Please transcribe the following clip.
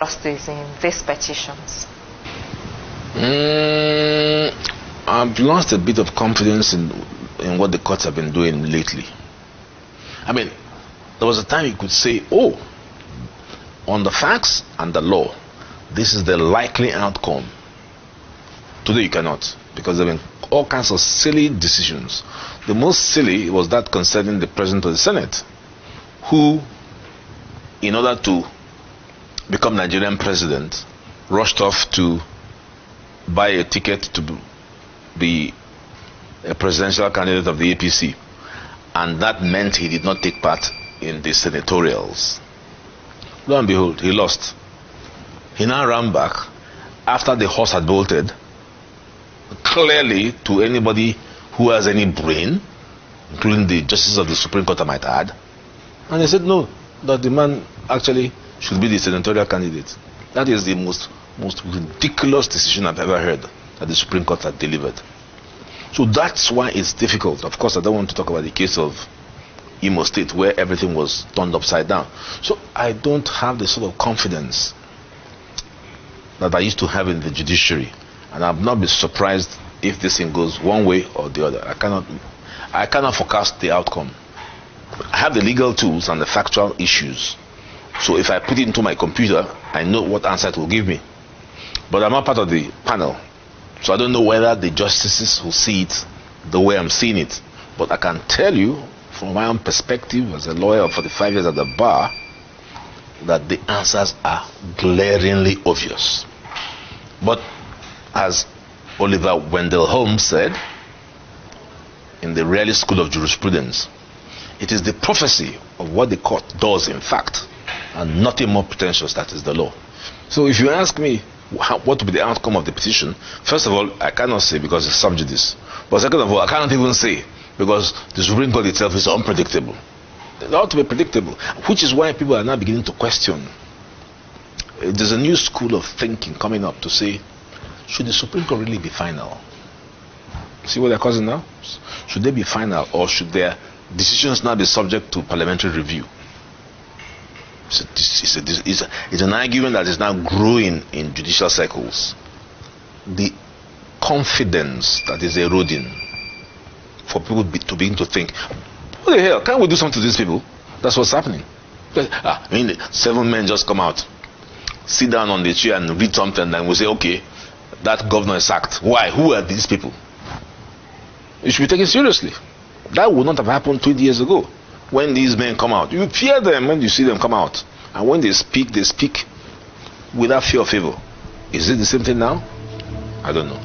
justice in these petitions? I've lost a bit of confidence in what the courts have been doing lately. I mean, there was a time you could say, oh, on the facts and the law, this is the likely outcome. Today you cannot, because there have been all kinds of silly decisions. The most silly was that concerning the President of the Senate, who, in order to become Nigerian president, rushed off to buy a ticket to be a presidential candidate of the APC, and that meant he did not take part in the senatorials. Lo and behold, he lost. He now ran back after the horse had bolted, clearly to anybody who has any brain, including the justices of the Supreme Court, I might add, and they said no, that the man actually should be the senatorial candidate. That is the most ridiculous decision I've ever heard that the Supreme Court had delivered. So that's why it's difficult. Of course, I don't want to talk about the case of Imo State, where everything was turned upside down. So I don't have the sort of confidence that I used to have in the judiciary, and I've not been surprised if this thing goes one way or the other. I cannot forecast the outcome. I have the legal tools and the factual issues. So if I put it into my computer, I know what answer it will give me. But I'm not part of the panel, so I don't know whether the justices will see it the way I'm seeing it. But I can tell you, from my own perspective as a lawyer of 45 years at the bar, that the answers are glaringly obvious. But as Oliver Wendell Holmes said in the Raleigh School of Jurisprudence, it is the prophecy of what the court does in fact, and nothing more pretentious, that is the law. So if you ask me what will be the outcome of the petition, first of all, I cannot say because it's sub judice. But second of all, I cannot even say because the Supreme Court itself is unpredictable. It ought to be predictable, which is why people are now beginning to question. There's a new school of thinking coming up to say, should the Supreme Court really be final? See what they're causing now? Should they be final, or should their decisions now be subject to parliamentary review? It's an argument that is now growing in judicial circles. The confidence that is eroding for people to begin to think, what the hell, can't we do something to these people? That's what's happening. I mean, 7 men just come out, sit down on the chair and read something, and we say, okay, that governor is sacked. Why? Who are these people? It should be taken seriously. That would not have happened 20 years ago. When these men come out, you fear them when you see them come out. And when they speak without fear or favor. Is it the same thing now? I don't know.